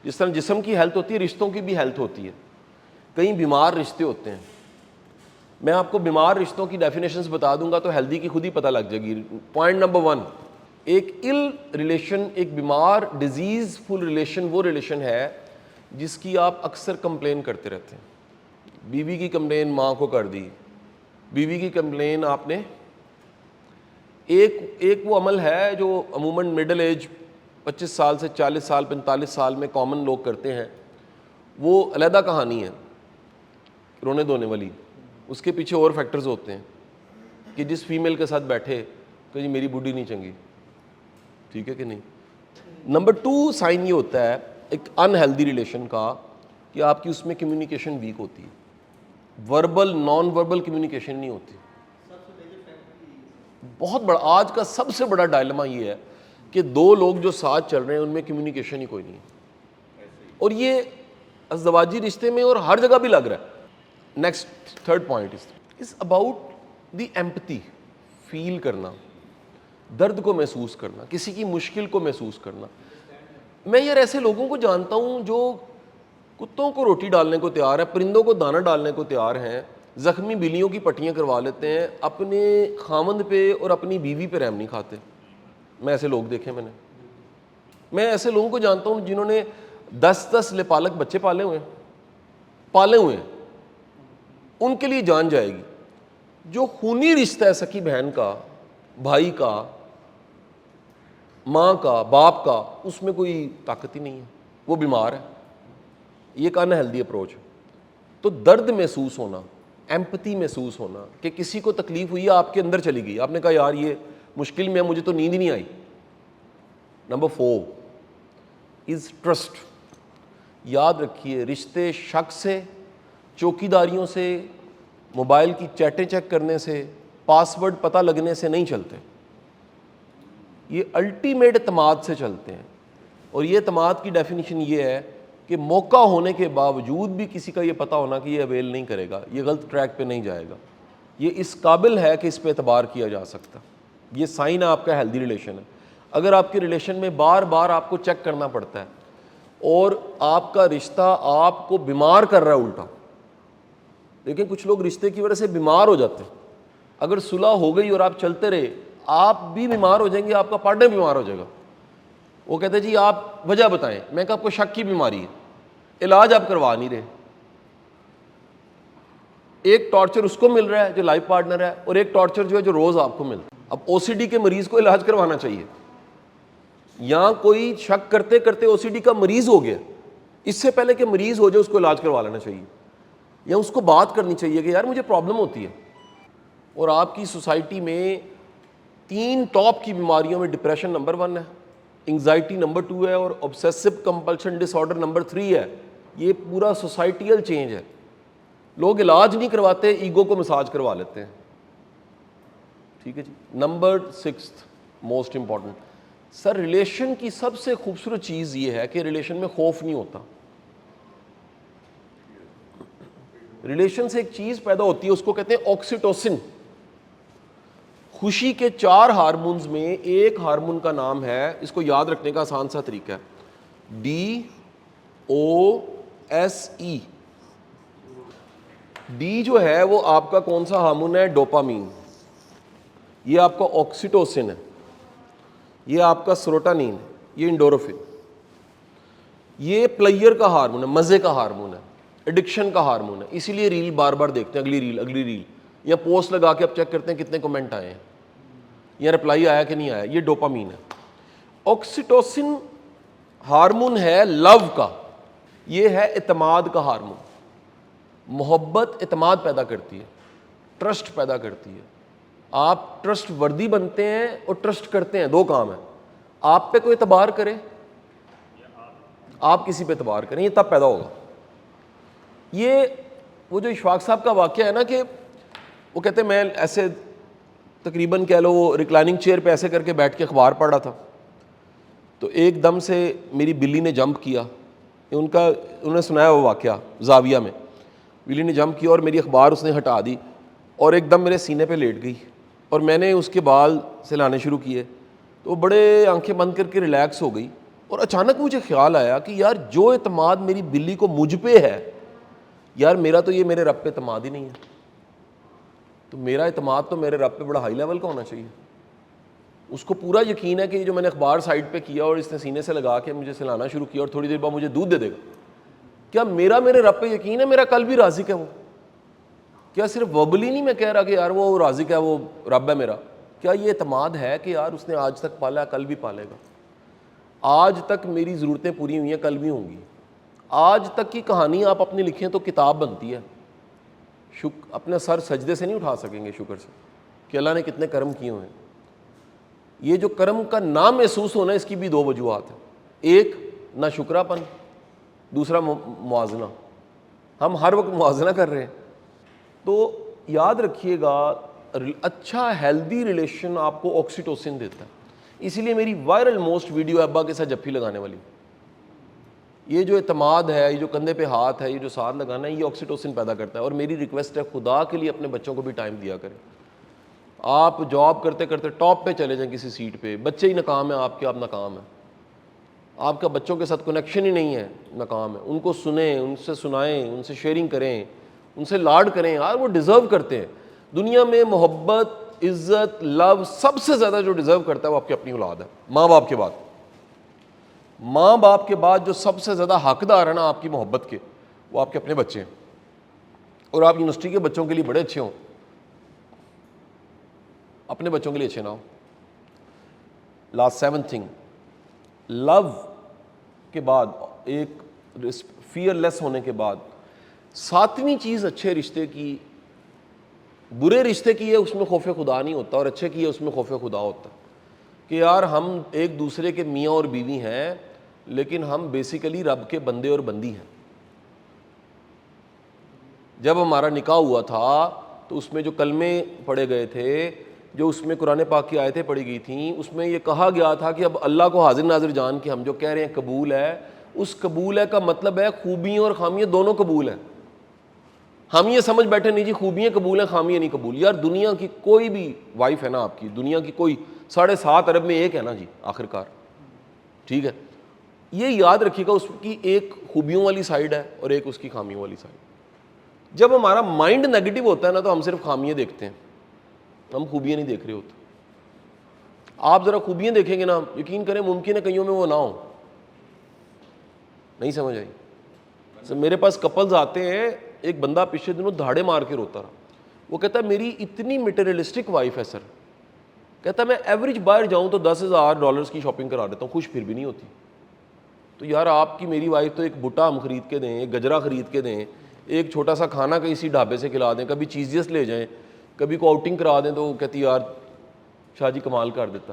جس طرح جسم کی ہیلتھ ہوتی ہے رشتوں کی بھی ہیلتھ ہوتی ہے. کئی بیمار رشتے ہوتے ہیں. میں آپ کو بیمار رشتوں کی ڈیفینیشنز بتا دوں گا تو ہیلدی کی خود ہی پتہ لگ جائے گی. پوائنٹ نمبر 1, ایک ریلیشن, ایک بیمار ڈیزیز فل ریلیشن وہ ریلیشن ہے جس کی آپ اکثر کمپلین کرتے رہتے ہیں. بیوی کی کمپلین ماں کو کر دی, بیوی کی کمپلین آپ نے. ایک وہ عمل ہے جو عموماً مڈل ایج 25 سال سے 40 سال 45 سال میں کامن لوگ کرتے ہیں, وہ علیحدہ کہانی ہے رونے دھونے والی. اس کے پیچھے اور فیکٹرز ہوتے ہیں کہ جس فیمیل کے ساتھ بیٹھے کہ جی میری بوڈھی نہیں چنگی, ٹھیک ہے کہ نہیں. نمبر 2 سائن یہ ہوتا ہے ایک ان ہیلدی ریلیشن کا کہ آپ کی اس میں کمیونیکیشن ویک ہوتی ہے, وربل نان وربل کمیونیکیشن نہیں ہوتی. بہت بڑا آج کا سب سے بڑا ڈائلما یہ ہے کہ 2 لوگ جو ساتھ چل رہے ہیں ان میں کمیونیکیشن ہی کوئی نہیں ہے, اور یہ ازدواجی رشتے میں اور ہر جگہ بھی لگ رہا ہے. Next third point is about the empathy, feel کرنا, درد کو محسوس کرنا, کسی کی مشکل کو محسوس کرنا. میں یار ایسے لوگوں کو جانتا ہوں جو کتوں کو روٹی ڈالنے کو تیار ہے, پرندوں کو دانہ ڈالنے کو تیار ہیں, زخمی بلیوں کی پٹیاں کروا لیتے ہیں, اپنے خامند پہ اور اپنی بیوی پہ رحم نہیں کھاتے. میں ایسے لوگ دیکھے میں ایسے لوگوں کو جانتا ہوں جنہوں نے 10 لپالک بچے پالے ہوئے ہیں. ان کے لیے جان جائے گی. جو خونی رشتہ ہے سکی بہن کا, بھائی کا, ماں کا, باپ کا, اس میں کوئی طاقت ہی نہیں ہے, وہ بیمار ہے. یہ ایک ان ہیلدی اپروچ ہے. تو درد محسوس ہونا, ایمپتھی محسوس ہونا کہ کسی کو تکلیف ہوئی ہے آپ کے اندر چلی گئی, آپ نے کہا یار یہ مشکل میں ہے مجھے تو نیند ہی نہیں آئی. نمبر 4 از ٹرسٹ. یاد رکھیے رشتے شک سے, چوکیداریوں سے, موبائل کی چیٹیں چیک کرنے سے, پاسورڈ پتہ لگنے سے نہیں چلتے. یہ الٹیمیٹ اعتماد سے چلتے ہیں. اور یہ اعتماد کی ڈیفینیشن یہ ہے کہ موقع ہونے کے باوجود بھی کسی کا یہ پتہ ہونا کہ یہ اویل نہیں کرے گا, یہ غلط ٹریک پہ نہیں جائے گا, یہ اس قابل ہے کہ اس پہ اعتبار کیا جا سکتا. یہ سائن ہے آپ کا ہیلدی ریلیشن ہے. اگر آپ کے ریلیشن میں بار بار آپ کو چیک کرنا پڑتا ہے اور آپ کا رشتہ آپ کو بیمار کر رہا ہے الٹا. لیکن کچھ لوگ رشتے کی وجہ سے بیمار ہو جاتے ہیں. اگر صلح ہو گئی اور آپ چلتے رہے, آپ بھی بیمار ہو جائیں گے, آپ کا پارٹنر بیمار ہو جائے گا. وہ کہتے ہیں جی آپ وجہ بتائیں. میں کہا آپ کو شک کی بیماری ہے, علاج آپ کروا نہیں رہے. ایک ٹارچر اس کو مل رہا ہے جو لائف پارٹنر ہے, اور ایک ٹارچر جو ہے جو روز آپ کو ملتا ہے. اب او سی ڈی کے مریض کو علاج کروانا چاہیے, یا کوئی شک کرتے کرتے او سی ڈی کا مریض ہو گیا, اس سے پہلے کہ مریض ہو جائے اس کو علاج کروا لینا چاہیے, یا اس کو بات کرنی چاہیے کہ یار مجھے پرابلم ہوتی ہے. اور آپ کی سوسائٹی میں 3 ٹاپ کی بیماریوں میں ڈپریشن نمبر 1 ہے, انگزائٹی نمبر 2 ہے, اور obsessive compulsion disorder نمبر 3 ہے. یہ پورا سوسائٹیل چینج ہے. لوگ علاج نہیں کرواتے, ایگو کو مساج کروا لیتے ہیں. ٹھیک ہے جی. نمبر 6 موسٹ امپورٹنٹ, سر ریلیشن کی سب سے خوبصورت چیز یہ ہے کہ ریلیشن میں خوف نہیں ہوتا. ریلیشن سے ایک چیز پیدا ہوتی ہے, اس کو کہتے ہیں آکسیٹوسن. خوشی کے 4 ہارمونز میں ایک ہارمون کا نام ہے, اس کو یاد رکھنے کا آسان سا طریقہ ہے, DOSE. ڈی جو ہے وہ آپ کا کون سا ہارمون ہے؟ ڈوپامین. یہ آپ کا آکسیٹوسن ہے, یہ آپ کا سروٹونین, یہ انڈورفن. یہ پلیئر کا ہارمون ہے, مزے کا ہارمون ہے, ایڈکشن کا ہارمون ہے. اسی لیے ریل بار بار دیکھتے ہیں, اگلی ریل, یا پوسٹ لگا کے اب چیک کرتے ہیں کتنے کمنٹ آئے ہیں یا رپلائی آیا کہ نہیں آیا. یہ ڈوپامین ہے. آکسیٹوسن ہارمون ہے لو کا, یہ ہے اعتماد کا ہارمون. محبت اعتماد پیدا کرتی ہے, ٹرسٹ پیدا کرتی ہے. آپ ٹرسٹ وردی بنتے ہیں اور ٹرسٹ کرتے ہیں, 2 کام ہیں. آپ پہ کوئی اعتبار کرے, آپ کسی پہ اعتبار کریں, یہ تب پیدا ہوگا. یہ وہ جو اشفاق صاحب کا واقعہ ہے نا کہ وہ کہتے ہیں میں ایسے تقریباً کہہ لو وہ ریکلائننگ چیئر پہ ایسے کر کے بیٹھ کے اخبار پڑھ رہا تھا, تو ایک دم سے میری بلی نے جمپ کیا. انہوں نے سنایا وہ واقعہ زاویہ میں, بلی نے جمپ کیا اور میری اخبار اس نے ہٹا دی اور ایک دم میرے سینے پہ لیٹ گئی, اور میں نے اس کے بال سلانے شروع کیے تو وہ بڑے آنکھیں بند کر کے ریلیکس ہو گئی. اور اچانک مجھے خیال آیا کہ یار جو اعتماد میری بلی کو مجھ پہ ہے، یار میرا تو یہ میرے رب پہ اعتماد ہی نہیں ہے. تو میرا اعتماد تو میرے رب پہ بڑا ہائی لیول کا ہونا چاہیے. اس کو پورا یقین ہے کہ جو میں نے اخبار سائٹ پہ کیا اور اس نے سینے سے لگا کے مجھے سلانا شروع کیا اور تھوڑی دیر بعد مجھے دودھ دے دے گا. کیا میرے رب پہ یقین ہے میرا کل بھی رازق ہے وہ؟ کیا صرف وبلی نہیں میں کہہ رہا کہ یار وہ رازق ہے، وہ رب ہے میرا. کیا یہ اعتماد ہے کہ یار اس نے آج تک پالا ہے، کل بھی پالے گا. آج تک میری ضرورتیں پوری ہوئی ہیں، کل بھی ہوں گی. آج تک کی کہانی آپ اپنی لکھیں تو کتاب بنتی ہے. اپنا سر سجدے سے نہیں اٹھا سکیں گے شکر سے کہ اللہ نے کتنے کرم کیے ہوئے ہیں. یہ جو کرم کا نام محسوس ہونا ہے، اس کی بھی دو وجوہات ہیں. ایک نہ شکرا پن، دوسرا موازنہ. ہم ہر وقت موازنہ کر رہے ہیں. تو یاد رکھیے گا اچھا ہیلدی ریلیشن آپ کو آکسیٹوسن دیتا ہے. اسی لیے میری وائرل موسٹ ویڈیو ہے ابا کے ساتھ جپھی لگانے والی. یہ جو اعتماد ہے، یہ جو کندھے پہ ہاتھ ہے، یہ جو ساتھ لگانا ہے، یہ آکسیٹوسن پیدا کرتا ہے. اور میری ریکویسٹ ہے خدا کے لیے اپنے بچوں کو بھی ٹائم دیا کریں. آپ جاب کرتے کرتے ٹاپ پہ چلے جائیں کسی سیٹ پہ، بچے ہی ناکام ہیں آپ کے، آپ ناکام ہیں. آپ کا بچوں کے ساتھ کنیکشن ہی نہیں ہے، ناکام ہے. ان کو سنیں، ان سے سنائیں، ان سے شیئرنگ کریں، ان سے لاڈ کریں. یار وہ ڈیزرو کرتے ہیں. دنیا میں محبت، عزت، لو سب سے زیادہ جو ڈیزرو کرتا ہے وہ آپ کی اپنی اولاد ہے. ماں باپ کے بعد، ماں باپ کے بعد جو سب سے زیادہ حقدار ہے نا آپ کی محبت کے، وہ آپ کے اپنے بچے ہیں. اور آپ یونیورسٹی کے بچوں کے لیے بڑے اچھے ہوں، اپنے بچوں کے لیے اچھے نہ ہو. لاسٹ 7 تھنگ، لو کے بعد، ایک فیئر لیس ہونے کے بعد 7ویں چیز اچھے رشتے کی، برے رشتے کی ہے اس میں خوف خدا نہیں ہوتا، اور اچھے کی ہے اس میں خوف خدا ہوتا ہے. کہ یار ہم ایک دوسرے کے میاں اور بیوی ہیں، لیکن ہم بیسیکلی رب کے بندے اور بندی ہیں. جب ہمارا نکاح ہوا تھا تو اس میں جو کلمے پڑھے گئے تھے، جو اس میں قرآن پاک کی آیتیں پڑھی گئی تھیں، اس میں یہ کہا گیا تھا کہ اب اللہ کو حاضر ناظر جان کے ہم جو کہہ رہے ہیں قبول ہے، اس قبول ہے کا مطلب ہے خوبیاں اور خامیاں دونوں قبول ہیں. ہم یہ سمجھ بیٹھے نہیں جی خوبیاں قبول ہیں خامیاں نہیں قبول. یار دنیا کی کوئی بھی وائف ہے نا آپ کی، دنیا کی کوئی 7.5 ارب میں ایک ہے نا جی آخر کار، ٹھیک ہے. یہ یاد رکھیے گا اس کی ایک خوبیوں والی سائڈ ہے اور ایک اس کی خامیوں والی سائڈ. جب ہمارا مائنڈ نیگیٹو ہوتا ہے نا تو ہم صرف خامیاں دیکھتے ہیں، ہم خوبیاں نہیں دیکھ رہے ہوتے. آپ ذرا خوبیاں دیکھیں گے نا، یقین کریں ممکن ہے کئیوں میں وہ نہ ہو. نہیں سمجھ آئی؟ میرے پاس کپلز آتے ہیں، ایک بندہ پچھلے دنوں دھاڑے مار کے روتا رہا. وہ کہتا ہے میری اتنی مٹیریلسٹک وائف ہے سر، کہتا ہے میں ایوریج باہر جاؤں تو $10,000 کی شاپنگ کرا دیتا ہوں، خوش پھر بھی نہیں ہوتی. تو یار آپ کی میری وائف تو ایک بٹا ہم خرید کے دیں، ایک گجرا خرید کے دیں، ایک چھوٹا سا کھانا کسی ڈھابے سے کھلا دیں، کبھی چیزیس لے جائیں، کبھی کو آؤٹنگ کرا دیں، تو وہ کہتی یار شاہ جی کمال کر دیتا.